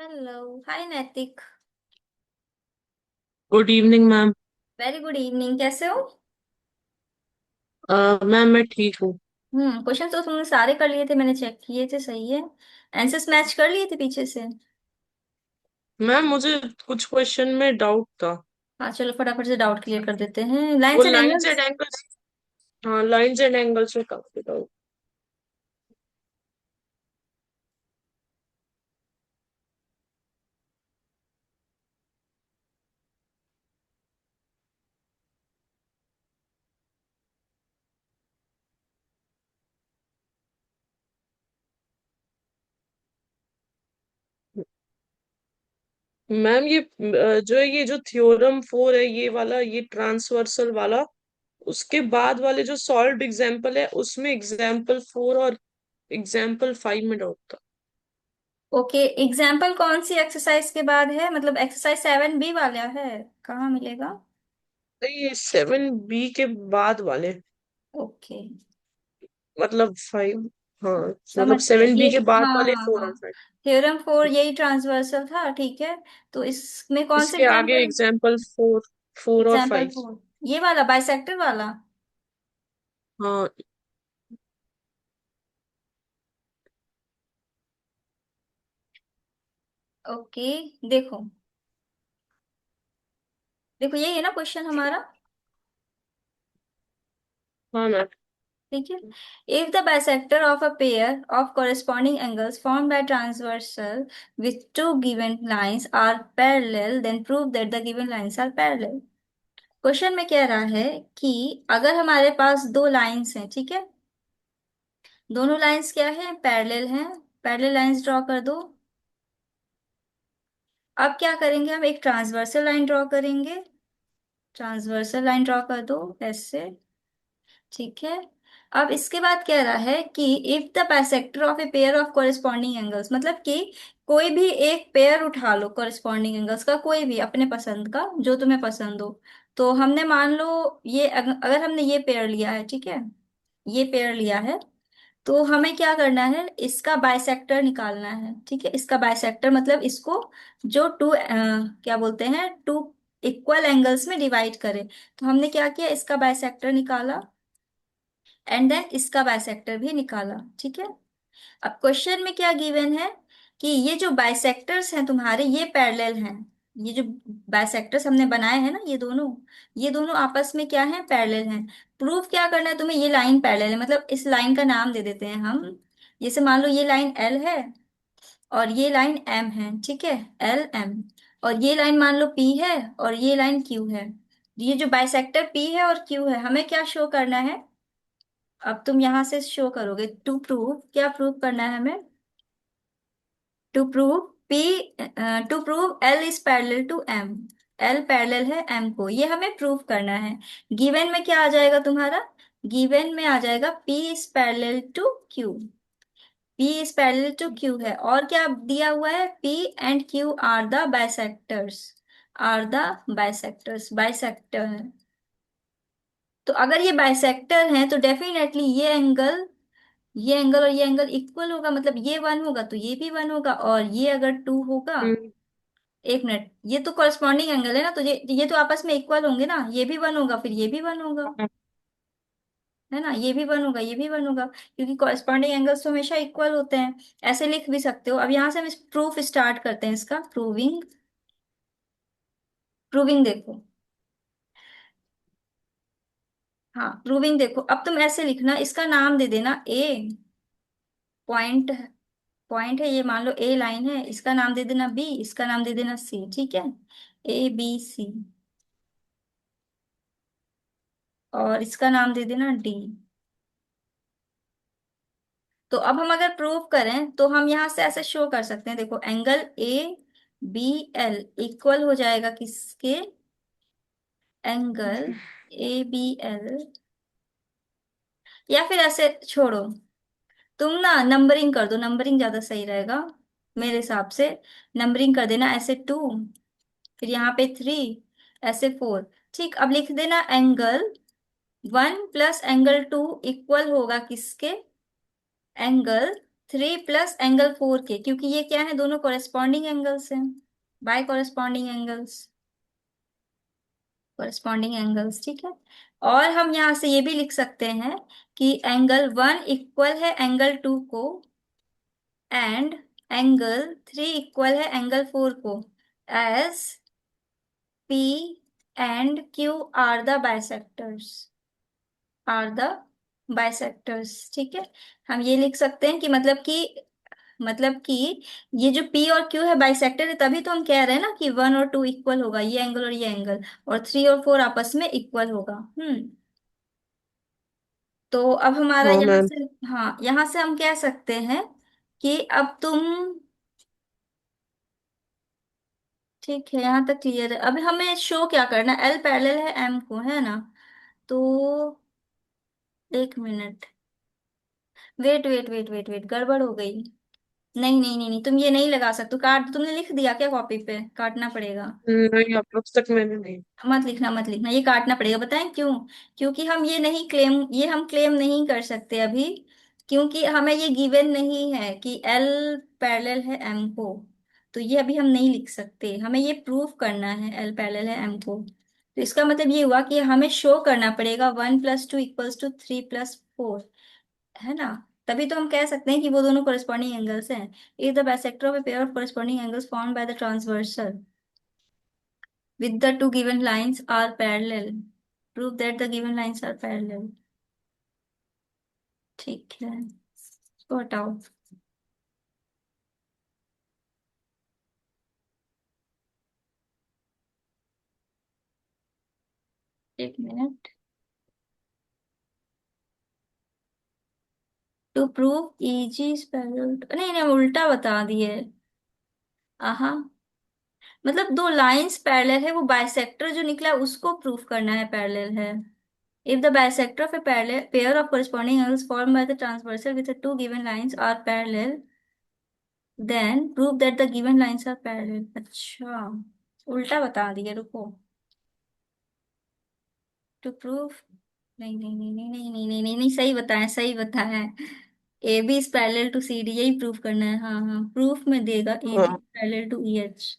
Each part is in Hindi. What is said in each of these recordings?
हेलो। हाय नैतिक। Good evening ma'am. Very good evening, कैसे हो? मैम मैं ठीक हूँ। क्वेश्चन तो तुमने सारे कर लिए थे, मैंने चेक किए थे, सही है। आंसर्स मैच कर लिए थे पीछे से। मैम मुझे कुछ क्वेश्चन में डाउट था। हाँ चलो फटाफट से डाउट क्लियर कर देते हैं। वो lines and lines and angles. Angles. हाँ, लाइंस एंड एंगल्स में काफी डाउट। मैम ये जो है, ये जो थ्योरम 4 है, ये वाला, ये ट्रांसवर्सल वाला, उसके बाद वाले जो सॉल्व्ड एग्जाम्पल है उसमें एग्जाम्पल 4 और एग्जाम्पल 5 में डाउट था। ओके, एग्जाम्पल कौन सी एक्सरसाइज के बाद है? मतलब एक्सरसाइज 7B वाला है? कहाँ मिलेगा? नहीं, ये 7B के बाद वाले, ओके, मतलब 5। हाँ, मतलब समझ गए 7B ये। के बाद हाँ वाले हाँ 4 और हाँ, 5। थ्योरम 4 यही ट्रांसवर्सल था, ठीक है। तो इसमें कौन से इसके आगे एग्जाम्पल? एग्जाम्पल 4, 4 और एग्जाम्पल 5। 4 ये वाला बाइसेक्टर वाला। हाँ ओके, देखो देखो यही है ना क्वेश्चन हमारा। हाँ मैम। ठीक है। If the bisector of a pair of corresponding angles formed by transversal with two given lines are parallel, then prove that the given lines are parallel। Question में कह रहा है कि अगर हमारे पास दो लाइंस हैं, ठीक है, दोनों लाइंस क्या है? पैरेलल हैं। पैरेलल लाइंस ड्रॉ कर दो। अब क्या करेंगे? हम एक ट्रांसवर्सल लाइन ड्रॉ करेंगे। ट्रांसवर्सल लाइन ड्रॉ कर दो ऐसे। ठीक है। अब इसके बाद कह रहा है कि if the bisector of a pair of corresponding angles, मतलब कि कोई भी एक पेयर उठा लो कोरिस्पॉन्डिंग एंगल्स का, कोई भी अपने पसंद का जो तुम्हें पसंद हो। तो हमने मान लो ये अगर हमने ये पेयर लिया है, ठीक है, ये पेयर लिया है, तो हमें क्या करना है? इसका बाइसेक्टर निकालना है। ठीक है, इसका बाइसेक्टर मतलब इसको जो टू क्या बोलते हैं, टू इक्वल एंगल्स में डिवाइड करे। तो हमने क्या किया? इसका बाइसेक्टर निकाला एंड देन इसका बाइसेक्टर भी निकाला। ठीक है। अब क्वेश्चन में क्या गिवन है कि ये जो बाइसेक्टर्स हैं तुम्हारे, ये पैरेलल हैं। ये जो बाइसेक्टर्स हमने बनाए हैं ना, ये दोनों आपस में क्या है? पैरेलल हैं। प्रूफ क्या करना है तुम्हें? ये लाइन पैरेलल है, मतलब इस लाइन का नाम दे देते हैं हम। जैसे मान लो ये लाइन एल है और ये लाइन एम है, ठीक है, एल एम। और ये लाइन मान लो पी है और ये लाइन क्यू है। ये जो बाइसेक्टर पी है और क्यू है, हमें क्या शो करना है? अब तुम यहां से शो करोगे टू प्रूव, क्या प्रूव करना है हमें? To prove P, to prove L is parallel to M. L parallel है एम को, ये हमें प्रूव करना है। गिवन में क्या आ जाएगा तुम्हारा? गिवन में आ जाएगा P is parallel to Q. P is parallel to Q है, और क्या दिया हुआ है? P and Q are the bisectors. Are the bisectors, bisector है। तो अगर ये बाइसेक्टर हैं तो डेफिनेटली ये एंगल और ये एंगल इक्वल होगा, मतलब ये वन होगा तो ये भी वन होगा, और ये अगर टू होगा। हम्म। एक मिनट, ये तो कॉरस्पॉन्डिंग एंगल है ना, तो ये तो आपस में इक्वल होंगे ना, ये भी वन होगा फिर ये भी वन होगा। हाँ। है ना, ये भी वन होगा ये भी वन होगा, क्योंकि कॉरस्पॉन्डिंग एंगल्स तो हमेशा इक्वल होते हैं। ऐसे लिख भी सकते हो। अब यहाँ से हम इस प्रूफ स्टार्ट करते हैं, इसका प्रूविंग। प्रूविंग देखो। हाँ प्रूविंग देखो, अब तुम ऐसे लिखना, इसका नाम दे देना ए। पॉइंट, पॉइंट है ये, मान लो ए लाइन है, इसका नाम दे देना बी, इसका नाम दे देना सी। ठीक है, ए बी सी। और इसका नाम दे देना डी। तो अब हम अगर प्रूव करें तो हम यहां से ऐसे शो कर सकते हैं, देखो angle A B L equal हो जाएगा किसके? Angle A B L. या फिर ऐसे छोड़ो, तुम ना नंबरिंग कर दो, नंबरिंग ज्यादा सही रहेगा मेरे हिसाब से। नंबरिंग कर देना ऐसे टू, फिर यहाँ पे थ्री, ऐसे फोर। ठीक, अब लिख देना angle one plus angle two equal होगा किसके? Angle three plus angle four के, क्योंकि ये क्या है, दोनों कोरेस्पॉन्डिंग एंगल्स हैं, by corresponding angles, corresponding angles, ठीक है। और हम यहाँ से ये भी लिख सकते हैं कि एंगल वन इक्वल है एंगल टू को, एंड एंगल थ्री इक्वल है एंगल फोर को, as P and Q are the bisectors, are the bisectors, ठीक है। हम ये लिख सकते हैं कि मतलब कि ये जो पी और क्यू है बाइसेक्टर है, तभी तो हम कह रहे हैं ना कि वन और टू इक्वल होगा, ये एंगल और ये एंगल, और थ्री और फोर आपस में इक्वल होगा। तो अब हमारा हाँ यहाँ मैम। से, हाँ यहाँ से हम कह सकते हैं कि अब तुम, ठीक है यहाँ तक क्लियर है। अब हमें शो क्या करना है, एल पैरेलल है एम को, है ना। तो एक मिनट, wait wait wait wait wait, गड़बड़ हो गई। नहीं नहीं नहीं नहीं, तुम ये नहीं लगा सकते, काट दो। तुमने लिख दिया क्या कॉपी पे, काटना पड़ेगा। नहीं, अब तक मैंने नहीं। मत लिखना मत लिखना, ये काटना पड़ेगा, बताएं क्यों। क्योंकि हम ये नहीं क्लेम, ये हम क्लेम नहीं कर सकते अभी, क्योंकि हमें ये गिवन नहीं है कि एल पैरेलल है एम को। तो ये अभी हम नहीं लिख सकते, हमें ये प्रूव करना है एल पैरेलल है एम को। तो इसका मतलब ये हुआ कि हमें शो करना पड़ेगा one plus two equals to three plus four, है ना। तभी तो हम कह सकते हैं कि वो दोनों कोरिस्पॉन्डिंग एंगल्स हैं। If the bisector of a pair of corresponding angles formed by the transversal with the two given lines are parallel, prove that the given lines are parallel, ठीक है। इसको हटाओ, एक मिनट। To prove EG is parallel, नहीं नहीं उल्टा बता दिए। आहा, मतलब दो लाइंस पैरेलल है, वो बाइसेक्टर जो निकला है उसको प्रूफ करना है पैरेलल है। If the bisector of A parallel pair of corresponding angles formed by the transversal with the two given lines are parallel, then prove that the given lines are parallel। अच्छा, उल्टा बता दिए, रुको। टू प्रूफ, नहीं नहीं नहीं नहीं नहीं नहीं नहीं नहीं नहीं, सही बताएं सही बताएं। A B is parallel to C D, यही प्रूफ करना है। हाँ हाँ, प्रूफ में देगा ए बी हाँ। Parallel to E H.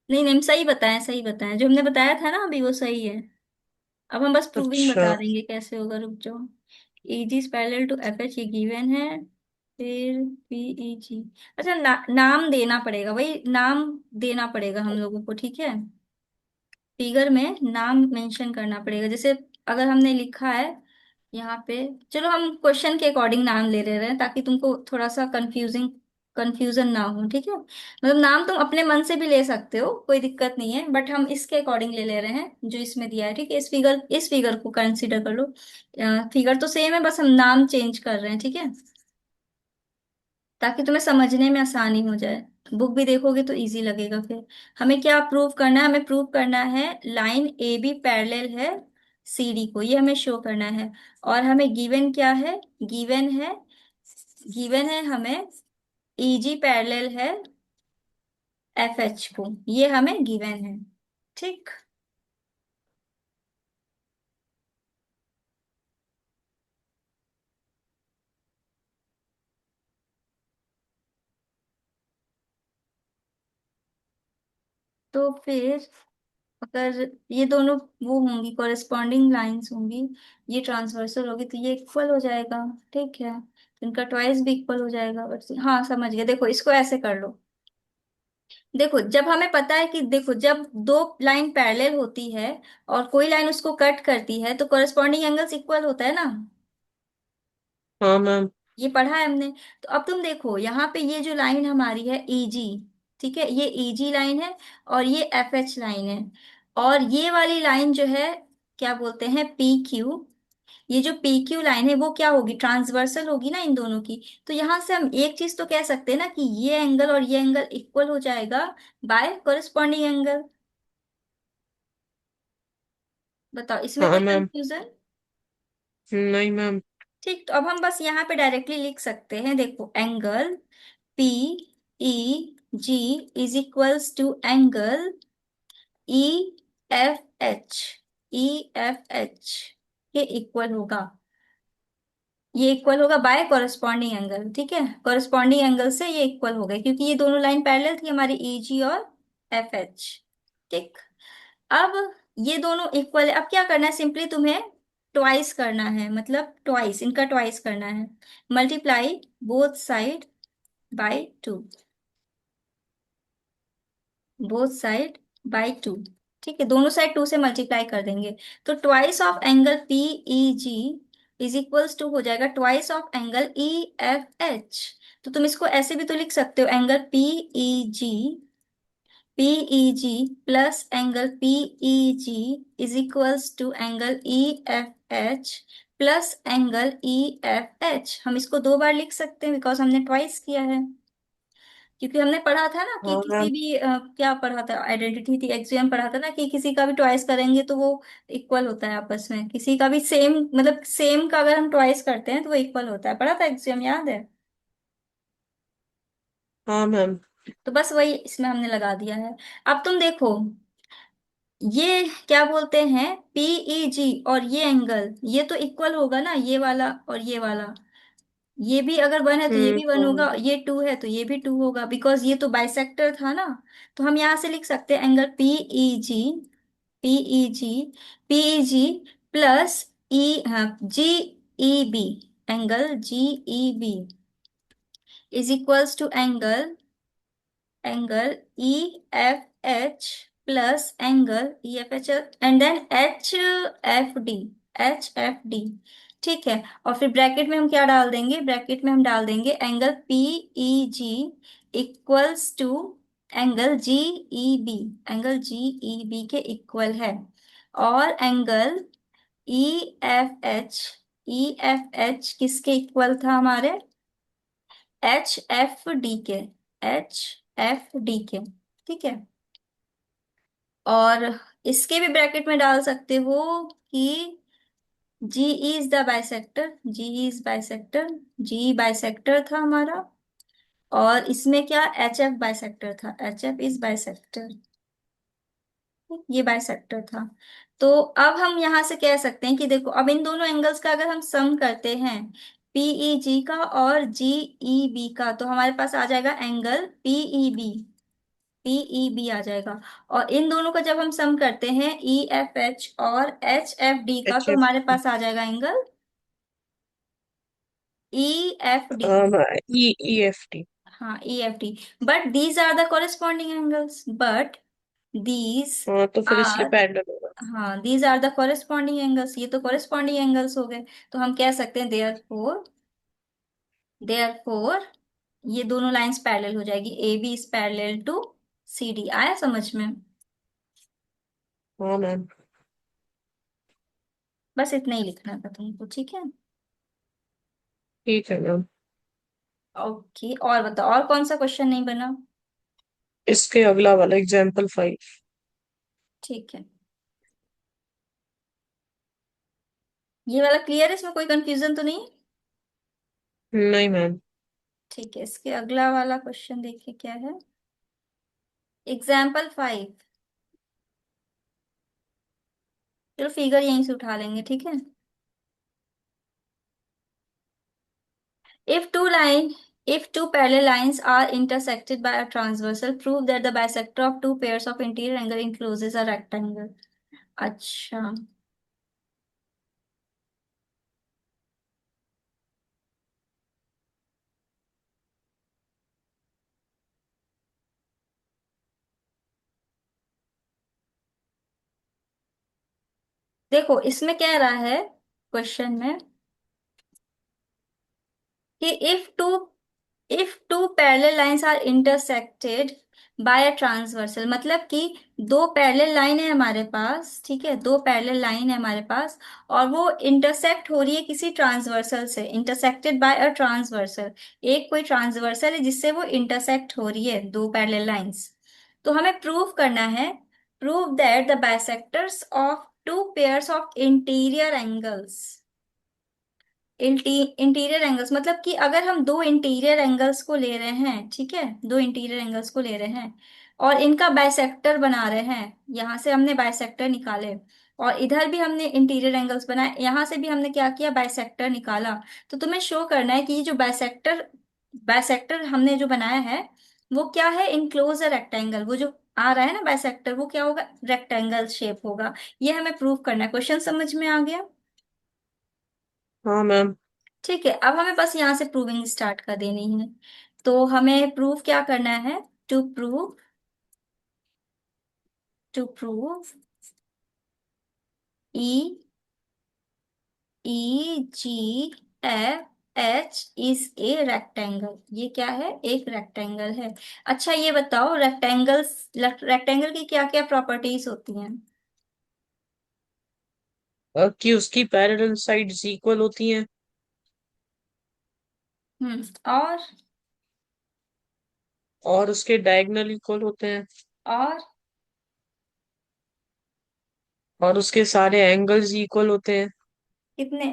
नहीं नहीं, सही बताएं सही बताएं, जो हमने बताया था ना अभी वो सही है। अब हम बस प्रूविंग अच्छा। बता देंगे कैसे होगा, रुक जाओ। A G is parallel to F H, ये गिवन है। फिर पी ई जी, अच्छा नाम देना पड़ेगा भाई, नाम देना पड़ेगा हम लोगों को, ठीक है। फिगर में नाम मेंशन करना पड़ेगा, जैसे अगर हमने लिखा है यहाँ पे, चलो हम क्वेश्चन के अकॉर्डिंग नाम ले रहे हैं ताकि तुमको थोड़ा सा कंफ्यूजन ना हो, ठीक है। मतलब नाम तुम अपने मन से भी ले सकते हो, कोई दिक्कत नहीं है, बट हम इसके अकॉर्डिंग ले रहे हैं जो इसमें दिया है, ठीक है। इस फिगर को कंसीडर कर लो। फिगर तो सेम है, बस हम नाम चेंज कर रहे हैं, ठीक है, ताकि तुम्हें समझने में आसानी हो जाए। बुक भी देखोगे तो इजी लगेगा फिर। हमें क्या प्रूव करना है, हमें प्रूव करना है लाइन ए बी पैरेलल है सी डी को, ये हमें शो करना है। और हमें गिवन क्या है, गिवन है, गिवन है हमें ई जी पैरेलल है एफ एच को, ये हमें गिवन है, ठीक। तो फिर अगर ये दोनों वो होंगी, कॉरेस्पॉन्डिंग लाइंस होंगी, ये ट्रांसवर्सल होगी, तो ये इक्वल हो जाएगा, ठीक है। तो इनका ट्वाइस भी इक्वल हो जाएगा, हाँ समझ गए। देखो इसको ऐसे कर लो, देखो जब हमें पता है कि, देखो जब दो लाइन पैरेलल होती है और कोई लाइन उसको कट करती है तो कॉरेस्पॉन्डिंग एंगल्स इक्वल होता है ना, हाँ मैम। ये पढ़ा है हमने। तो अब तुम देखो यहाँ पे ये जो लाइन हमारी है ईजी, ठीक है, ये ईजी लाइन है और ये एफ एच लाइन है, और ये वाली लाइन जो है क्या बोलते हैं, पी क्यू। ये जो पी क्यू लाइन है वो क्या होगी, ट्रांसवर्सल होगी ना इन दोनों की। तो यहाँ से हम एक चीज तो कह सकते हैं ना कि ये एंगल और ये एंगल इक्वल हो जाएगा बाय कोरिस्पॉन्डिंग एंगल। बताओ इसमें हाँ कोई मैम। कंफ्यूजन। नहीं मैम। ठीक, तो अब हम बस यहाँ पे डायरेक्टली लिख सकते हैं, देखो angle P E G is equals to angle E F H, E F H के इक्वल होगा। ये इक्वल होगा बाय कॉरेस्पॉन्डिंग एंगल, ठीक है, कॉरेस्पॉन्डिंग एंगल से ये इक्वल हो गए क्योंकि ये दोनों लाइन पैरेलल थी हमारी, ई जी और एफ एच। ठीक। अब ये दोनों इक्वल है, अब क्या करना है, सिंपली तुम्हें ट्वाइस करना है, मतलब ट्वाइस, इनका ट्वाइस करना है। Multiply both side by two, both side by two. ठीक है, दोनों साइड टू से मल्टीप्लाई कर देंगे। तो twice of angle P E G is equals to हो जाएगा twice of angle E F H. तो तुम इसको ऐसे भी तो लिख सकते हो, angle PE G plus angle PE G is equals to angle E F H plus angle E F H. हम इसको दो बार लिख सकते हैं बिकॉज हमने ट्वाइस किया है। क्योंकि हमने पढ़ा था ना कि हाँ किसी मैम। भी क्या पढ़ा था, आइडेंटिटी थी, एक्सएम पढ़ा था ना कि किसी का भी ट्वाइस करेंगे तो वो इक्वल होता है आपस में, किसी का भी सेम, मतलब सेम का अगर हम ट्वाइस करते हैं तो वो इक्वल होता है, पढ़ा था एक्सएम, याद है। हाँ मैम। तो बस वही इसमें हमने लगा दिया है। अब तुम देखो, ये क्या बोलते हैं, पीई जी और ये एंगल, ये तो इक्वल होगा ना, ये वाला और ये वाला, ये भी अगर वन है तो ये भी वन हाँ होगा, ये टू है तो ये भी टू होगा, बिकॉज ये तो बाइसेक्टर था ना। तो हम यहाँ से लिख सकते हैं angle PE G P E G plus E, हाँ, G E B, angle G E B is equals to angle E F H plus angle E F H and then H F D. ठीक है, और फिर ब्रैकेट में हम क्या डाल देंगे, ब्रैकेट में हम डाल देंगे angle P E G equals to angle G E B, angle G E B के इक्वल है। और angle E E F H किसके इक्वल था हमारे, एच एच एफ डी के। ठीक है, और इसके भी ब्रैकेट में डाल सकते हो कि G is the bisector, G is bisector, G bisector था हमारा। और इसमें क्या, एच एफ बाइसेक्टर था, एच एफ इज बाइसेक्टर, ये बाइसेक्टर था। तो अब हम यहां से कह सकते हैं कि देखो, अब इन दोनों एंगल्स का अगर हम सम करते हैं, पीई जी का और जी ई बी का, तो हमारे पास आ जाएगा एंगल पीई बी आ जाएगा। और इन दोनों का जब हम सम करते हैं, ई एफ एच और एच एफ डी का, एच तो एफ। हमारे पास आ जाएगा angle E F D. E E F T. हाँ, E F D. But these are the corresponding angles, but these हाँ तो फिर इसलिए आर, पैरेलल होगा। हाँ, these are the corresponding angles, ये तो कोरिस्पॉन्डिंग एंगल्स हो गए। तो हम कह सकते हैं देयर फोर ये दोनों लाइंस पैरेलल हो जाएगी, A B is parallel to C D. आया समझ में। हाँ मैम। बस इतना ही लिखना था तुमको, ठीक है। ठीक है मैम। ओके, और बताओ, और कौन सा क्वेश्चन नहीं बना। इसके अगला वाला एग्जाम्पल 5। ठीक है, ये वाला क्लियर है, इसमें कोई कंफ्यूजन तो नहीं। नहीं मैम। ठीक है, इसके अगला वाला क्वेश्चन देखिए क्या है, एग्जाम्पल 5। चलो फिगर यहीं से उठा लेंगे, ठीक है। if two line if two parallel lines are intersected by a transversal, prove that the bisector of two pairs of interior angle encloses a rectangle। अच्छा, देखो इसमें कह रहा है क्वेश्चन में कि if two parallel lines are intersected by a transversal, मतलब कि दो पैरेलल लाइन है हमारे पास, ठीक है, दो पैरेलल लाइन है हमारे पास, और वो इंटरसेक्ट हो रही है किसी ट्रांसवर्सल से, इंटरसेक्टेड बाय अ ट्रांसवर्सल। एक कोई ट्रांसवर्सल है जिससे वो इंटरसेक्ट हो रही है दो पैरेलल लाइंस। तो हमें प्रूव करना है, prove that the bisectors of two pairs of interior angles, interior angles मतलब कि अगर हम दो इंटीरियर एंगल्स को ले रहे हैं, ठीक है, दो इंटीरियर एंगल्स को ले रहे हैं और इनका बाइसेक्टर बना रहे हैं, यहां से हमने बाइसेक्टर निकाले, और इधर भी हमने इंटीरियर एंगल्स बनाए, यहाँ से भी हमने क्या किया, बाइसेक्टर निकाला। तो तुम्हें शो करना है कि ये जो बाइसेक्टर बाइसेक्टर हमने जो बनाया है वो क्या है, इनक्लोज रेक्टेंगल। वो जो आ रहा है ना बाइसेक्टर, वो क्या होगा, रेक्टेंगल शेप होगा। ये हमें प्रूव करना है। क्वेश्चन समझ में आ गया? हाँ मैम। ठीक है, अब हमें बस यहाँ से प्रूविंग स्टार्ट कर देनी है। तो हमें प्रूव क्या करना है, to prove to prove E G F H is a rectangle. ये क्या है, एक रेक्टेंगल है। अच्छा ये बताओ, रेक्टेंगल की क्या क्या प्रॉपर्टीज होती हैं? कि उसकी पैरेलल साइड्स इक्वल होती हैं। और और उसके डायगोनल इक्वल होते हैं। और और उसके सारे एंगल्स इक्वल होते हैं। कितने?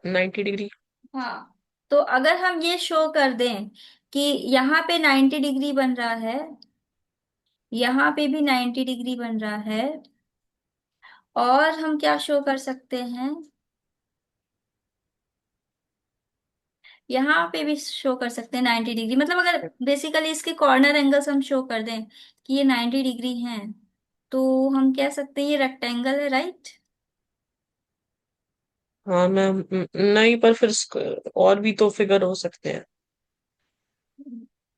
90 डिग्री। हाँ, तो अगर हम ये शो कर दें कि यहाँ पे 90 डिग्री बन रहा है, यहाँ पे भी 90 डिग्री बन रहा है, और हम क्या शो कर सकते हैं, यहाँ पे भी शो कर सकते हैं 90 डिग्री। मतलब अगर बेसिकली इसके कॉर्नर एंगल्स हम शो कर दें कि ये 90 डिग्री हैं, तो हम कह सकते हैं ये रेक्टेंगल है, राइट? हाँ मैम। नहीं, पर फिर और भी तो फिगर हो सकते हैं।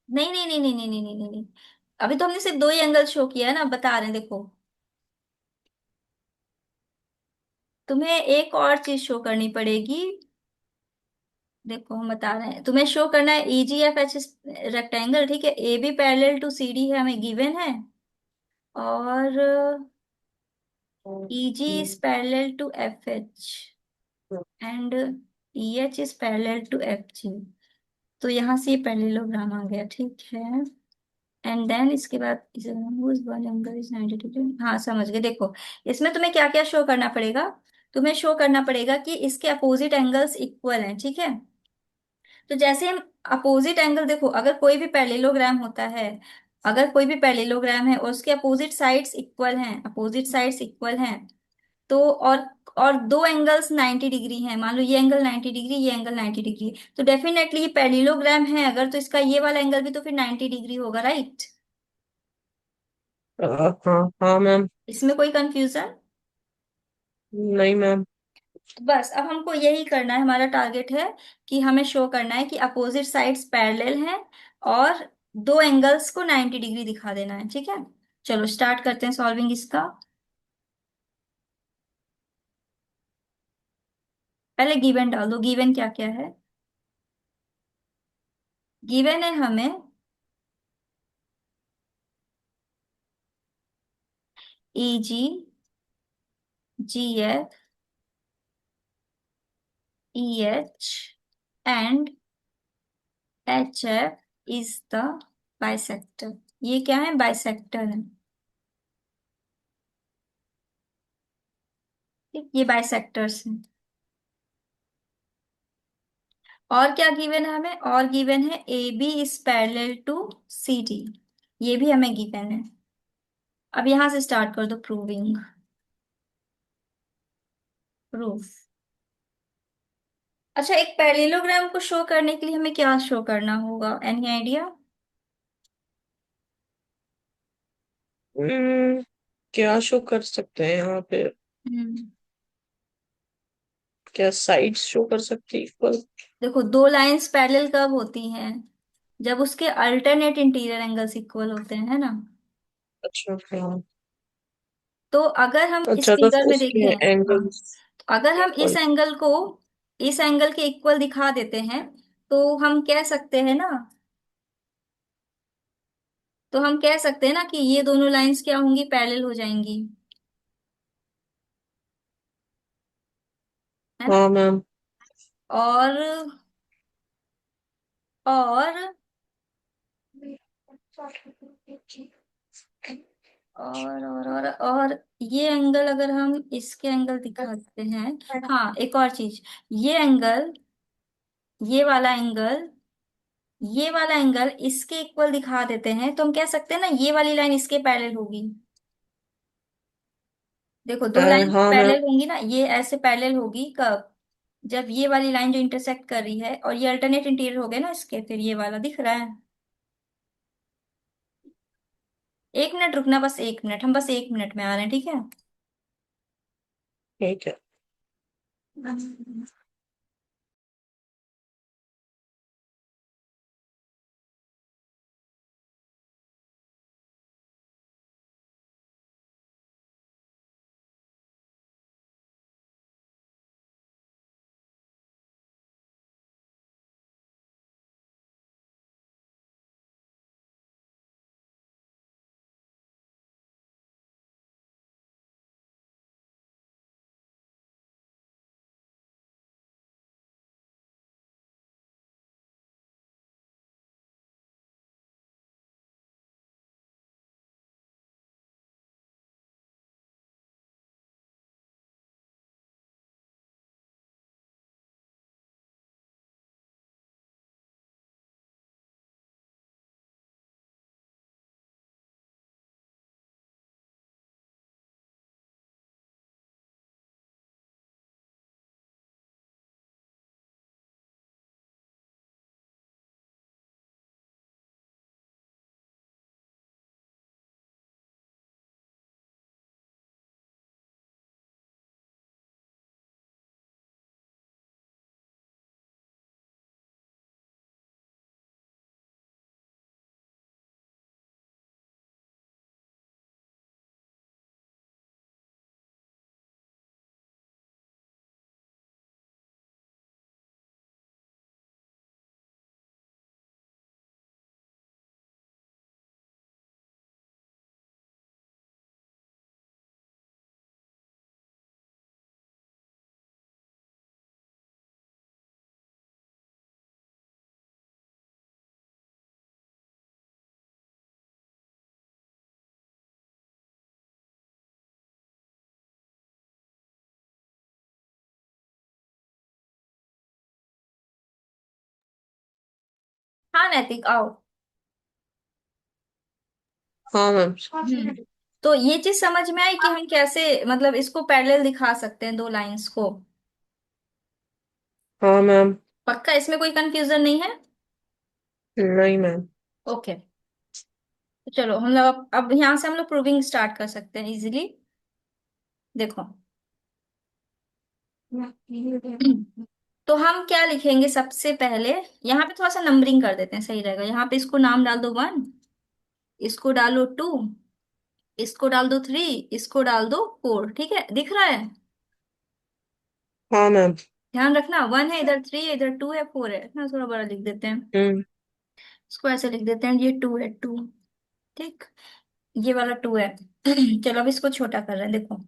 नहीं नहीं नहीं नहीं नहीं नहीं नहीं नहीं नहीं। अभी तो हमने सिर्फ दो ही एंगल शो किया है ना, बता रहे हैं देखो। तुम्हें एक और चीज शो करनी पड़ेगी। देखो हम बता रहे हैं, तुम्हें शो करना है E G F H rectangle, ठीक है। A B parallel to C D है, हमें गिवन है। और E G is parallel to F H, and E H is parallel to F G. तो यहाँ से ये पैरेललोग्राम आ गया, ठीक है। एंड देन इसके बाद वन एंगल इज 90 डिग्री। हाँ समझ गए। देखो इसमें तुम्हें क्या क्या शो करना पड़ेगा, तुम्हें शो करना पड़ेगा कि इसके अपोजिट एंगल्स इक्वल हैं, ठीक है। तो जैसे हम अपोजिट एंगल, देखो अगर कोई भी पैरेललोग्राम होता है, अगर कोई भी पैरेललोग्राम है और उसके अपोजिट साइड्स इक्वल हैं, अपोजिट साइड्स इक्वल हैं, तो और दो एंगल्स 90 डिग्री हैं, मान लो ये एंगल 90 डिग्री, ये एंगल 90 डिग्री, तो डेफिनेटली ये पैरेललोग्राम है अगर, तो इसका ये वाला एंगल भी तो फिर 90 डिग्री होगा, राइट? हाँ हाँ मैम। इसमें कोई कंफ्यूजन? नहीं मैम। तो बस अब हमको यही करना है, हमारा टारगेट है कि हमें शो करना है कि अपोजिट साइड्स पैरेलल हैं, और दो एंगल्स को 90 डिग्री दिखा देना है, ठीक है। चलो स्टार्ट करते हैं सॉल्विंग इसका। पहले गिवन डाल दो, गिवन क्या क्या है। गिवन है हमें E G G F E H and H F is the bisector. ये क्या है, बाइसेक्टर है, ठीक, ये बाइसेक्टर्स हैं। और क्या गिवन है हमें, और गिवन है A B is parallel to C D, ये भी हमें गिवन है। अब यहां से स्टार्ट कर दो प्रूविंग, प्रूफ। अच्छा, एक पैरेललोग्राम को शो करने के लिए हमें क्या शो करना होगा, एनी आइडिया? हम्म, क्या शो कर सकते हैं यहाँ पे? हम्म क्या साइड्स शो कर सकते हैं इक्वल? देखो दो लाइंस पैरेलल कब होती हैं, जब उसके अल्टरनेट इंटीरियर एंगल्स इक्वल होते हैं, है ना। अच्छा हाँ। तो अगर हम इस अच्छा, तो फिगर में उसके देखें, हाँ, एंगल्स तो अगर हम इस इक्वल। एंगल को इस एंगल के इक्वल दिखा देते हैं, तो हम कह सकते हैं ना, तो हम कह सकते हैं ना कि ये दोनों लाइंस क्या होंगी, पैरेलल हो जाएंगी, है ना। हाँ मैम। और और और ये एंगल अगर हम इसके एंगल दिखाते हैं, हाँ एक और चीज, ये एंगल, ये वाला एंगल, ये वाला एंगल इसके इक्वल दिखा देते हैं, तो हम कह सकते हैं ना ये वाली लाइन इसके पैरेलल होगी, देखो दो लाइन हाँ मैम। पैरेलल होंगी ना, ये ऐसे पैरेलल होगी कब, जब ये वाली लाइन जो इंटरसेक्ट कर रही है और ये अल्टरनेट इंटीरियर हो गया ना इसके, फिर ये वाला दिख रहा है। 1 मिनट रुकना, बस 1 मिनट, हम बस 1 मिनट में आ रहे हैं, ठीक है। ठीक है। हाँ नैतिक आओ। हाँ मैम। हम्म। तो ये चीज समझ में आई कि हम कैसे मतलब इसको पैरेलल दिखा सकते हैं, दो लाइंस को। हाँ मैम। पक्का इसमें कोई कंफ्यूजन नहीं है? नहीं मैम। ओके। तो चलो हम लोग अब यहाँ से हम लोग प्रूविंग स्टार्ट कर सकते हैं इजीली। देखो तो हम क्या लिखेंगे सबसे पहले, यहाँ पे थोड़ा सा नंबरिंग कर देते हैं, सही रहेगा। यहाँ पे इसको नाम डाल दो 1, इसको डालो 2, इसको डाल दो 3, इसको डाल दो 4, ठीक है, दिख रहा है। हाँ मैम। ध्यान रखना 1 है इधर, 3 है इधर, 2 है, 4 है ना, थोड़ा बड़ा लिख देते हैं। हम्म। इसको ऐसे लिख देते हैं, ये 2 है 2, ठीक। ये वाला 2 है। चलो अब इसको छोटा कर रहे हैं, देखो।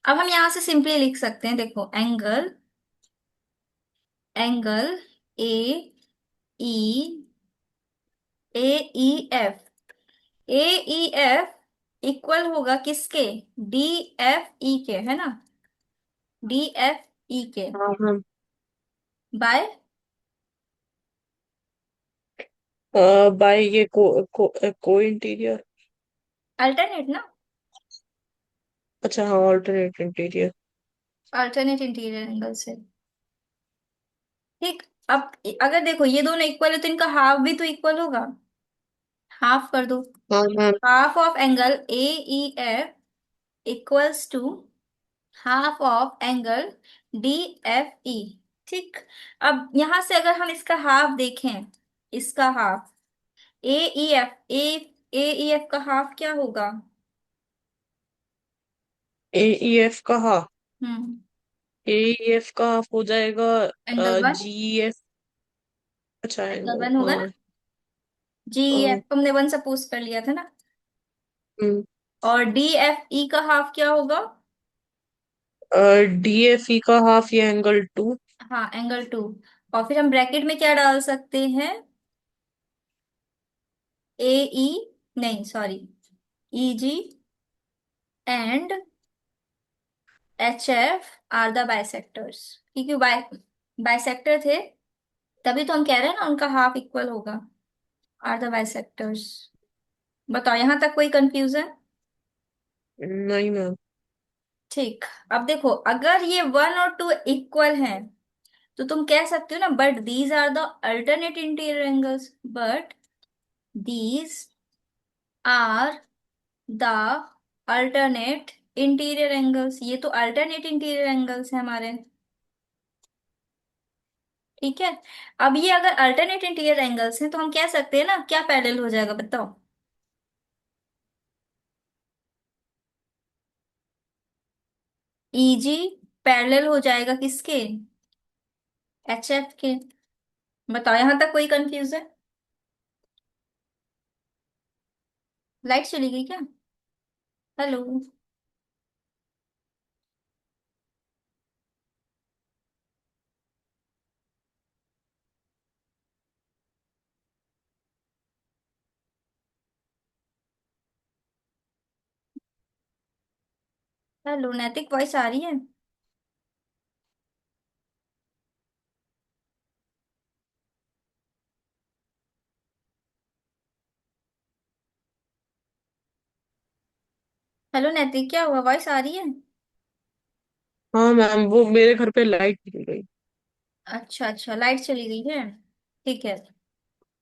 अब हम यहाँ से सिंपली लिख सकते हैं, देखो angle, angle A E, A E F, A E F equal होगा किसके, डी एफ ई के, है ना, डी एफ ई के, हाँ मैम। बाय बाय ये को इंटीरियर। अल्टरनेट ना, अच्छा हाँ, alternate interior. Alternate interior angle से, ठीक। अब अगर देखो ये दोनों इक्वल है तो इनका हाफ भी तो इक्वल होगा, हाफ कर दो। हाँ ma'am. Half of angle A E F equals to half of angle D F E, ठीक। अब यहां से अगर हम इसका हाफ देखें, इसका हाफ ए ई एफ, ए ई एफ का हाफ क्या होगा? ए ई एफ का हाफ, हम्म। ए ई एफ का हाफ हो जाएगा एंगल 1, जी एफ। अच्छा एंगल एंगल 1 होगा ना, हाँ। जी हाँ। एफ हमने 1 सपोज कर लिया था ना। हम्म। और डी एफ ई का हाफ क्या होगा? डी एफ ई का हाफ ये एंगल 2। हाँ एंगल 2। और फिर हम ब्रैकेट में क्या डाल सकते हैं, ए ई, नहीं sorry, E G and H F are the bisectors, क्योंकि बाइसेक्टर थे, तभी तो हम कह रहे हैं ना उनका हाफ इक्वल होगा, आर द बाइसेक्टर्स। बताओ यहाँ तक कोई कंफ्यूजन? नहीं मैम। ठीक। अब देखो, अगर ये 1 और 2 इक्वल हैं तो तुम कह सकते हो ना, but these are the alternate interior angles, but these are the alternate interior angles, ये तो अल्टरनेट इंटीरियर एंगल्स है हमारे। ठीक है। अब ये अगर अल्टरनेट इंटीरियर एंगल्स हैं तो हम कह सकते हैं ना, क्या पैरेलल हो जाएगा बताओ? ईजी पैरेलल हो जाएगा किसके? एच एफ के। बताओ, यहां तक कोई कंफ्यूजन? लाइट चली गई क्या? हेलो? हेलो, नैतिक वॉइस आ रही है? हेलो नैतिक, क्या हुआ, वॉइस आ रही है? हाँ मैम, वो मेरे घर पे लाइट चली गई। अच्छा अच्छा, लाइट चली गई है। ठीक है।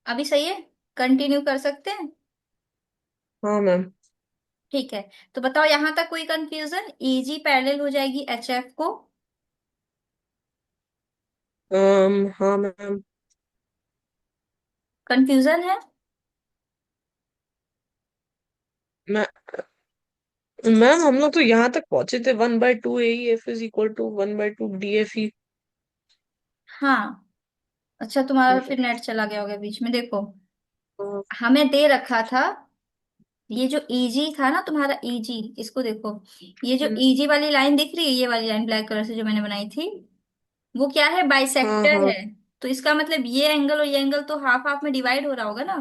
अभी सही है? कंटिन्यू कर सकते हैं? हाँ मैम। ठीक है। तो बताओ, यहां तक कोई कंफ्यूजन? ईजी पैरेलल हो जाएगी एच एफ को। हाँ मैम। कंफ्यूजन है? मैं मैम, हम लोग तो यहाँ तक पहुंचे थे, 1/2 A F is equal to 1/2 D F E. हाँ। अच्छा, तुम्हारा फिर नेट चला गया होगा बीच में, देखो। हाँ। हमें दे रखा था, ये जो ईजी था ना तुम्हारा, ईजी, इसको देखो। ये जो हम्म, ईजी वाली लाइन दिख रही है, ये वाली लाइन ब्लैक कलर से जो मैंने बनाई थी, वो क्या है? हाँ बाइसेक्टर हाँ। है। तो इसका मतलब ये एंगल और ये एंगल तो हाफ हाफ में डिवाइड हो रहा होगा ना।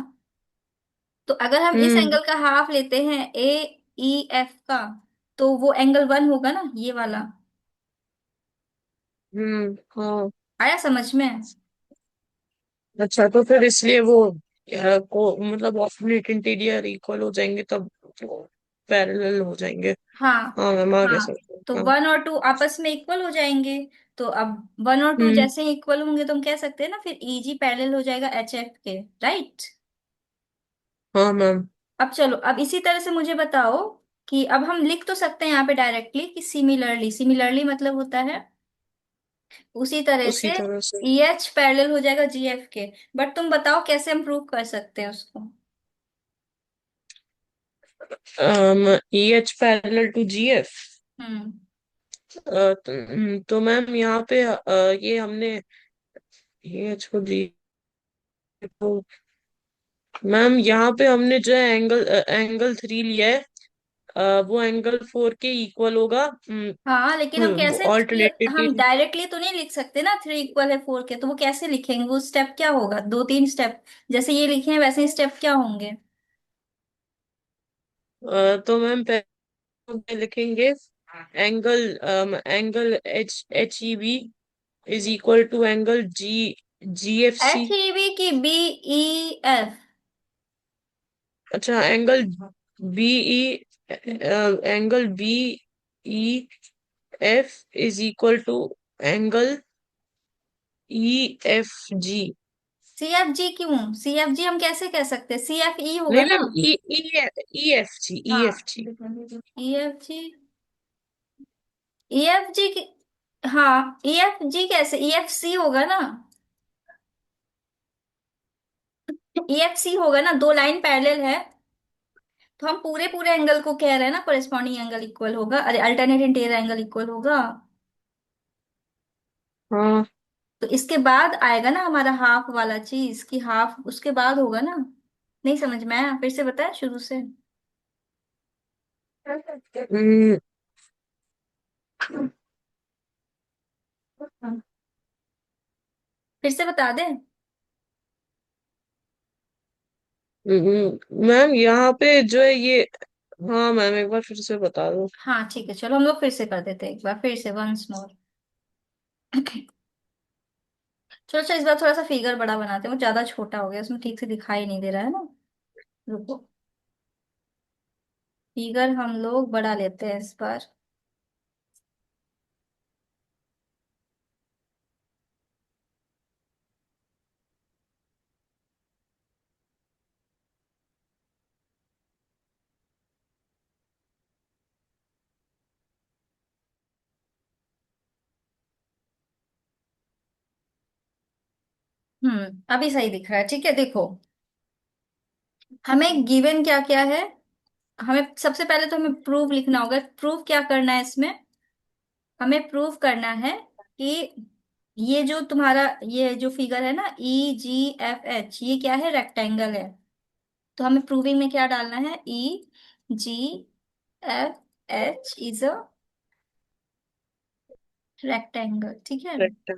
तो अगर हम इस हम्म एंगल का हाफ लेते हैं, ए ई एफ का, तो वो एंगल 1 होगा ना, ये वाला। हाँ। आया समझ में? अच्छा, तो फिर इसलिए वो को मतलब ऑपोजिट इंटीरियर इक्वल हो जाएंगे तब पैरेलल हो जाएंगे। हाँ। हाँ मैम, आ गया हाँ, समझ में। तो हाँ। 1 और 2 आपस में इक्वल हो जाएंगे। तो अब 1 और 2 हम्म। जैसे ही इक्वल होंगे तो हम कह सकते हैं ना, फिर ईजी पैरेलल हो जाएगा एच एफ के, राइट? हाँ मैम। अब चलो, अब इसी तरह से मुझे बताओ कि अब हम लिख तो सकते हैं यहाँ पे डायरेक्टली कि सिमिलरली, सिमिलरली मतलब होता है उसी तरह उसी से तरह से ई एच पैरेलल हो जाएगा जी एफ के। बट तुम बताओ कैसे हम प्रूव कर सकते हैं उसको? E H parallel to G F. Hmm. तो मैम यहाँ पे ये हमने ई एच को जी, तो मैम यहाँ पे हमने जो है एंगल 3 लिया है। वो एंगल 4 के इक्वल होगा। हाँ, लेकिन हम कैसे, ऑल्टरनेटिवली। हम डायरेक्टली तो नहीं लिख सकते ना, 3 = 4 के, तो वो कैसे लिखेंगे? वो स्टेप क्या होगा? 2 3 स्टेप जैसे ये लिखे हैं, वैसे ही स्टेप क्या होंगे? तो मैम पहले लिखेंगे angle H H E B is equal to angle G G F C. H E B की बी ई एफ? अच्छा, B E angle B E F is equal to angle E F G. C F G क्यों? सी एफ जी हम कैसे कह सकते हैं? सी एफ ई होगा नहीं ना। मैम, ई ई एफ जी, ई हाँ, एफ जी। ई एफ जी, ई एफ जी की, हाँ, ई एफ जी कैसे? ई एफ सी होगा ना। ई एफ सी होगा ना, दो लाइन पैरेलल है। तो हम पूरे पूरे एंगल को कह रहे हैं ना, कोरिस्पॉन्डिंग एंगल इक्वल होगा, अरे अल्टरनेट इंटीरियर एंगल इक्वल होगा। हाँ। तो इसके बाद आएगा ना हमारा हाफ वाला चीज, की हाफ उसके बाद होगा ना। नहीं समझ में आया? फिर से बताएं शुरू से। हम्म, फिर से बता दे। मैम यहाँ पे जो है ये, हाँ मैम एक बार फिर से बता दो। हाँ ठीक है, चलो हम लोग फिर से कर देते हैं, एक बार फिर से, वंस मोर। चलो अच्छा, इस बार थोड़ा सा फिगर बड़ा बनाते हैं, वो ज्यादा छोटा हो गया, उसमें ठीक से दिखाई नहीं दे रहा है ना। रुको, फिगर हम लोग बड़ा लेते हैं इस बार। अभी सही दिख रहा है, ठीक है। देखो, हमें गिवन क्या क्या है, हमें सबसे पहले तो हमें प्रूफ लिखना होगा। प्रूफ क्या करना है इसमें, हमें प्रूफ करना है कि ये जो तुम्हारा ये जो फिगर है ना, EGFH, ये क्या है, रेक्टेंगल है। तो हमें प्रूविंग में क्या डालना है, EGFH इज अ रेक्टेंगल, ठीक है। करेक्ट है।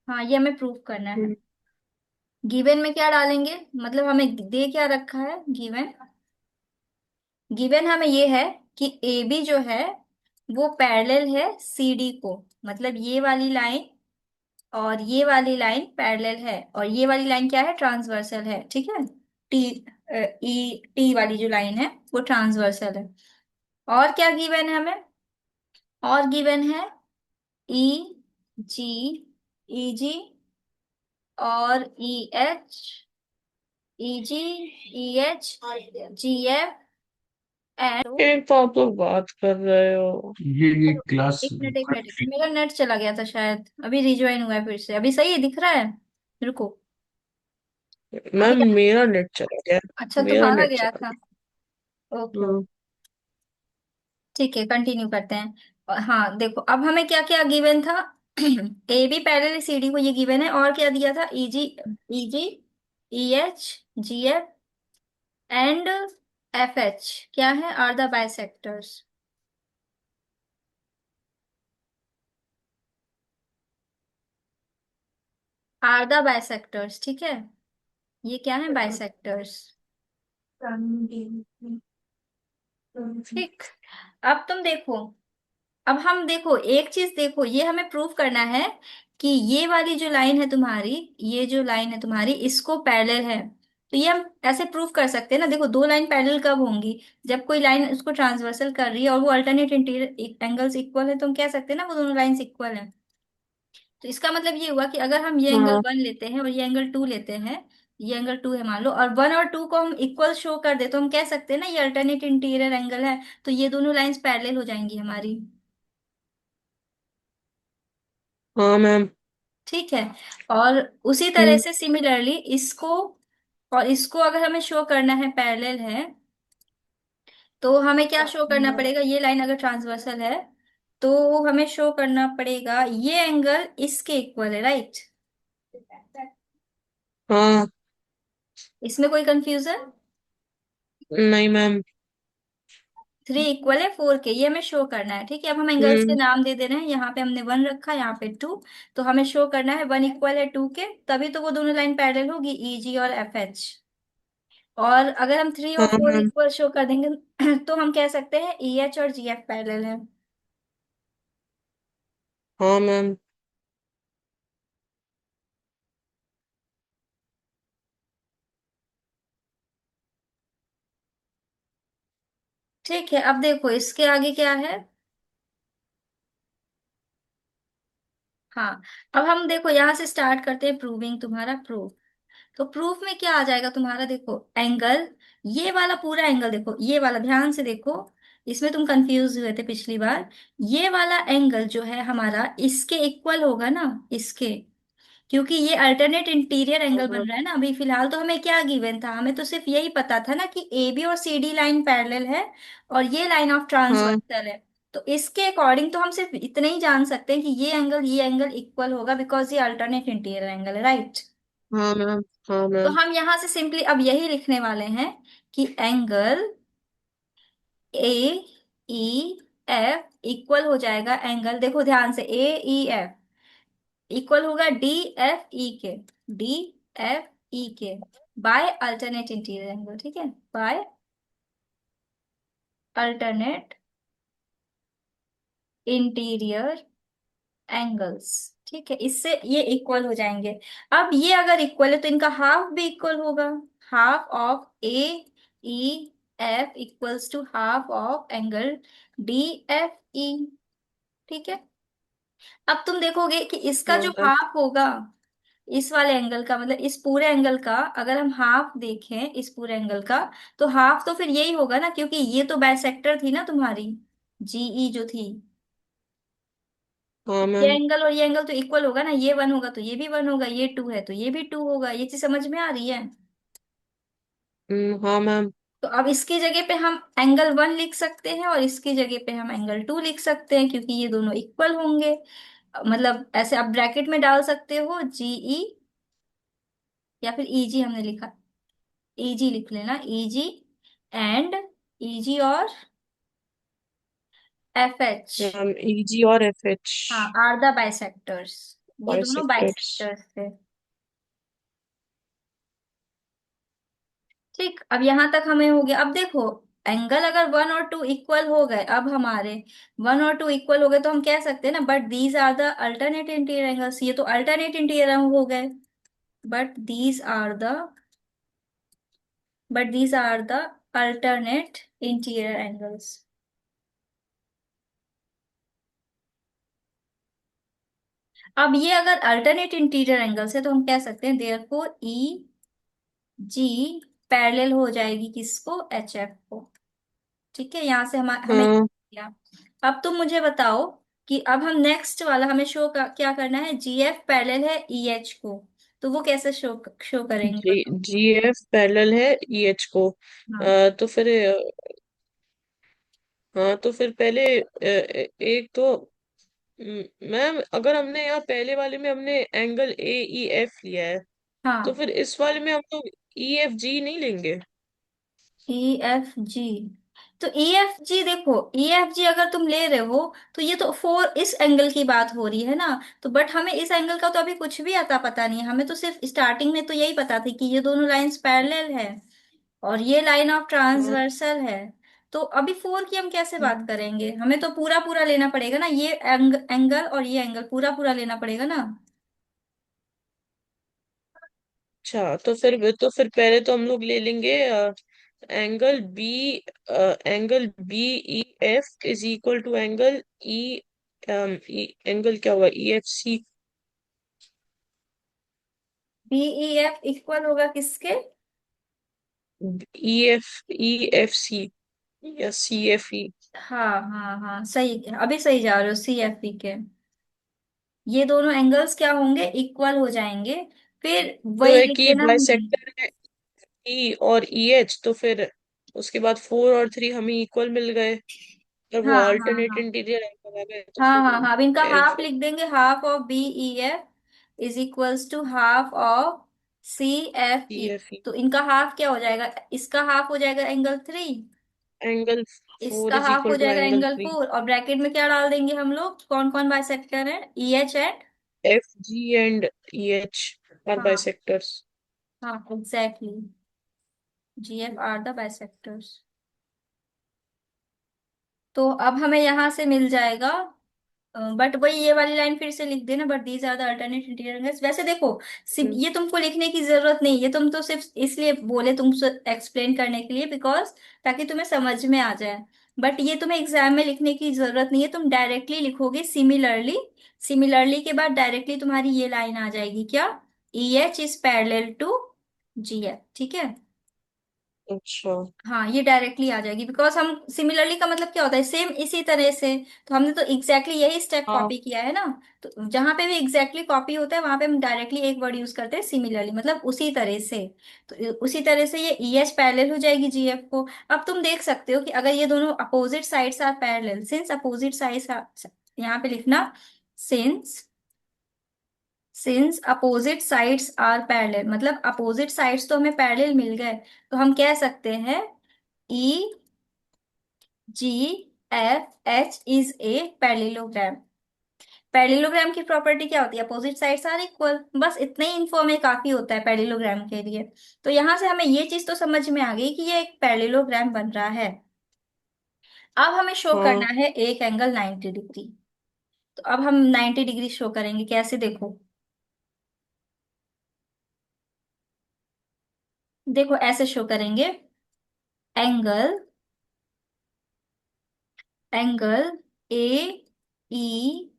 हाँ, ये हमें प्रूफ करना है। हम्म, गिवन में क्या डालेंगे, मतलब हमें दे क्या रखा है गिवन, गिवन हमें ये है कि AB जो है वो पैरेलल है CD को, मतलब ये वाली लाइन और ये वाली लाइन पैरेलल है, और ये वाली लाइन क्या है, ट्रांसवर्सल है, ठीक है। टी टी वाली जो लाइन है वो ट्रांसवर्सल है। और क्या गिवन है हमें, और गिवन है E G और EH GF एंड, एक तो आप लोग बात कर रहे हो। ये क्लास एक मिनट काफी। मेरा नेट चला गया था शायद, अभी रिज्वाइन हुआ है फिर से, अभी सही दिख रहा है। रुको, अभी मैम मेरा नेट चला गया। अच्छा मेरा तुम्हारा नेट गया चला था, ओके गया। ओके, ठीक है कंटिन्यू करते हैं। हाँ देखो, अब हमें क्या क्या गिवन था, AB पैरेलल CD को ये गिवन है, और क्या दिया था, EG EH GF and FH क्या है, are the bisectors, are the bisectors, ठीक है। ये क्या है, बाइसेक्टर्स, ठीक। अब तुम देखो, अब हम देखो एक चीज, देखो ये हमें प्रूव करना है कि ये वाली जो लाइन है तुम्हारी, ये जो लाइन है तुम्हारी इसको पैरेलल है। तो ये हम ऐसे प्रूव कर सकते हैं ना, देखो दो लाइन पैरेलल कब होंगी, जब कोई लाइन उसको ट्रांसवर्सल कर रही है और वो अल्टरनेट इंटीरियर एंगल्स इक्वल है, तो हम कह सकते हैं ना वो दोनों लाइंस इक्वल है। तो इसका मतलब ये हुआ कि अगर हम ये एंगल हाँ 1 लेते हैं और ये एंगल 2 लेते हैं, ये एंगल 2 है मान लो, और 1 और 2 को हम इक्वल शो कर दे, तो हम कह सकते हैं ना ये अल्टरनेट इंटीरियर एंगल है, तो ये दोनों लाइंस पैरेलल हो जाएंगी हमारी, हाँ मैम। ठीक है। और उसी तरह हम्म, से सिमिलरली इसको और इसको अगर हमें शो करना है पैरेलल है, तो हमें क्या शो करना पड़ेगा, ये लाइन अगर ट्रांसवर्सल है तो हमें शो करना पड़ेगा ये एंगल इसके इक्वल है, राइट। हाँ। इसमें कोई कंफ्यूजन, नहीं मैम। 3 इक्वल है 4 के, ये हमें शो करना है, ठीक है। अब हम एंगल्स के हम्म, नाम दे दे रहे हैं, यहाँ पे हमने 1 रखा, यहाँ पे 2, तो हमें शो करना है 1 इक्वल है 2 के, तभी तो वो दोनों लाइन पैरेलल होगी, EG और FH। और अगर हम 3 और हाँ 4 मैम। इक्वल शो कर देंगे तो हम कह सकते हैं EH और GF पैरेलल है, हाँ मैम। ठीक है। अब देखो इसके आगे क्या है, हाँ, अब हम देखो यहाँ से स्टार्ट करते हैं प्रूविंग, तुम्हारा प्रूफ। तो प्रूफ में क्या आ जाएगा तुम्हारा, देखो एंगल, ये वाला पूरा एंगल देखो, ये वाला ध्यान से देखो, इसमें तुम कंफ्यूज हुए थे पिछली बार। ये वाला एंगल जो है हमारा इसके इक्वल होगा ना, इसके, क्योंकि ये अल्टरनेट इंटीरियर हाँ एंगल बन मैम। रहा है ना अभी फिलहाल। तो हमें क्या गिवन था, हमें तो सिर्फ यही पता था ना कि AB और CD लाइन पैरेलल है और ये लाइन ऑफ हाँ ट्रांसवर्सल है। तो इसके अकॉर्डिंग तो हम सिर्फ इतना ही जान सकते हैं कि ये एंगल इक्वल होगा, बिकॉज ये अल्टरनेट इंटीरियर एंगल है, राइट। हाँ मैम। हाँ तो मैम। हम यहां से सिंपली अब यही लिखने वाले हैं कि एंगल AEF इक्वल हो जाएगा एंगल, देखो ध्यान से, AEF इक्वल होगा DFE के, DFE के बाय अल्टरनेट इंटीरियर एंगल, ठीक है, बाय अल्टरनेट इंटीरियर एंगल्स, ठीक है। इससे ये इक्वल हो जाएंगे। अब ये अगर इक्वल है तो इनका हाफ भी इक्वल होगा, half of AEF equals to half of angle DFE, ठीक है। अब तुम देखोगे कि इसका हाँ जो मैम। हाफ होगा, इस वाले एंगल का, मतलब इस पूरे एंगल का अगर हम हाफ देखें, इस पूरे एंगल का, तो हाफ तो फिर यही होगा ना, क्योंकि ये तो बाइसेक्टर थी ना तुम्हारी, GE जो थी, हाँ ये मैम। एंगल और ये एंगल तो इक्वल होगा ना, ये 1 होगा तो ये भी 1 होगा, ये 2 है तो ये भी 2 होगा। ये चीज समझ में आ रही है? हाँ मैम। तो अब इसकी जगह पे हम एंगल 1 लिख सकते हैं और इसकी जगह पे हम एंगल 2 लिख सकते हैं, क्योंकि ये दोनों इक्वल होंगे। मतलब ऐसे आप ब्रैकेट में डाल सकते हो जीई, या फिर ईजी हमने लिखा, ईजी लिख लेना, ईजी एंड ईजी और एफ एच। मैम EG और FH हाँ, आर द बाइसेक्टर्स। ये दोनों बाइसेक्टर्स। बाइसेक्टर्स थे। ठीक, अब यहां तक हमें हो गया। अब देखो, एंगल अगर 1 और 2 इक्वल हो गए, अब हमारे 1 और 2 इक्वल हो गए, तो हम कह सकते हैं ना, but these are the alternate interior angles. ये तो अल्टरनेट इंटीरियर हो गए। But these are the but these are the alternate interior angles. अब ये अगर अल्टरनेट इंटीरियर एंगल्स है, तो हम कह सकते हैं देयरफॉर ई जी पैरेलल हो जाएगी किसको, एच एफ को। ठीक है, यहाँ से हम हमें हाँ। किया। अब तुम मुझे बताओ कि अब हम नेक्स्ट वाला हमें क्या करना है, जी एफ पैरेलल है ई एच को, तो वो कैसे शो करेंगे बताओ। GF पैरेलल है EH को। हाँ तो फिर हाँ तो फिर पहले एक तो मैम अगर हमने यहाँ पहले वाले में हमने एंगल AEF लिया है, तो हाँ, फिर इस वाले में हम लोग EFG नहीं लेंगे? ई एफ जी। तो ई एफ जी देखो, ई एफ जी अगर तुम ले रहे हो, तो ये तो फोर इस एंगल की बात हो रही है ना। तो बट हमें इस एंगल का तो अभी कुछ भी आता पता नहीं है, हमें तो सिर्फ स्टार्टिंग में तो यही पता थी कि ये दोनों लाइंस पैरेलल है और ये लाइन ऑफ हाँ। ट्रांसवर्सल है। तो अभी फोर की हम कैसे बात हम्म। करेंगे, हमें तो पूरा पूरा लेना पड़ेगा ना, ये एंगल और ये एंगल पूरा पूरा लेना पड़ेगा ना। अच्छा, तो फिर पहले तो हम लोग ले लेंगे angle B. Angle BEF is equal to angle E angle क्या होगा, EFC। बीई एफ इक्वल होगा किसके? EFC या CFE। हाँ हाँ हाँ, सही, अभी सही जा रहे हो, सी एफ ई के। ये दोनों एंगल्स क्या होंगे, इक्वल हो जाएंगे। फिर तो वही है लिख कि देना हमें। बाइसेक्टर है E और EH, तो फिर उसके बाद 4 और 3 हमें इक्वल मिल गए। जब वो हाँ हाँ अल्टरनेट हाँ इंटीरियर एंगल आ गए तो हाँ फिर हाँ हाँ, अब इनका हाफ L4। लिख देंगे, half of B E F is equals to half of C F E. CFE। तो इनका हाफ क्या हो जाएगा, इसका हाफ हो जाएगा एंगल 3, एंगल 4 इसका इज हाफ हो इक्वल टू जाएगा एंगल एंगल 3। फोर और ब्रैकेट में क्या डाल देंगे हम लोग, कौन कौन बाइसेक्टर है, E H and. FG and EH are हाँ बाइसेक्टर्स। हाँ, exactly, G F are the bisectors. तो अब हमें यहाँ से मिल जाएगा, बट वही ये वाली लाइन फिर से लिख देना, but these are the alternate interior. वैसे देखो, ये तुमको लिखने की जरूरत नहीं, ये तुम तो सिर्फ इसलिए बोले तुमसे एक्सप्लेन करने के लिए, बिकॉज ताकि तुम्हें समझ में आ जाए। बट ये तुम्हें एग्जाम में लिखने की जरूरत नहीं है, तुम डायरेक्टली लिखोगे सिमिलरली। सिमिलरली के बाद डायरेक्टली तुम्हारी ये लाइन आ जाएगी, क्या, E H is parallel to G F. ठीक है, अच्छा। हाँ ये डायरेक्टली आ जाएगी, बिकॉज हम सिमिलरली का मतलब क्या होता है, सेम इसी तरह से। तो हमने तो एग्जैक्टली यही स्टेप हाँ। कॉपी किया है ना। तो जहां पे भी एग्जैक्टली कॉपी होता है, वहां पे हम डायरेक्टली एक वर्ड यूज करते हैं सिमिलरली, मतलब उसी तरह से। तो उसी तरह से ये ई एच पैरेलल हो जाएगी जीएफ को। अब तुम देख सकते हो कि अगर ये दोनों opposite sides are parallel, since opposite sides, यहाँ पे लिखना, since since opposite sides are parallel, मतलब अपोजिट साइड्स तो हमें पैरेलल मिल गए। तो हम कह सकते हैं E G F H is a parallelogram. Parallelogram की प्रॉपर्टी क्या होती है, अपोजिट साइड्स आर इक्वल। बस इतना ही इन्फो हमें काफी होता है पैरेललोग्राम के लिए। तो यहां से हमें ये चीज तो समझ में आ गई कि ये एक पैरेललोग्राम बन रहा है। अब हमें शो करना हाँ। है एक एंगल 90 डिग्री। तो अब हम 90 डिग्री शो करेंगे, कैसे देखो, देखो ऐसे शो करेंगे, एंगल एंगल ए ई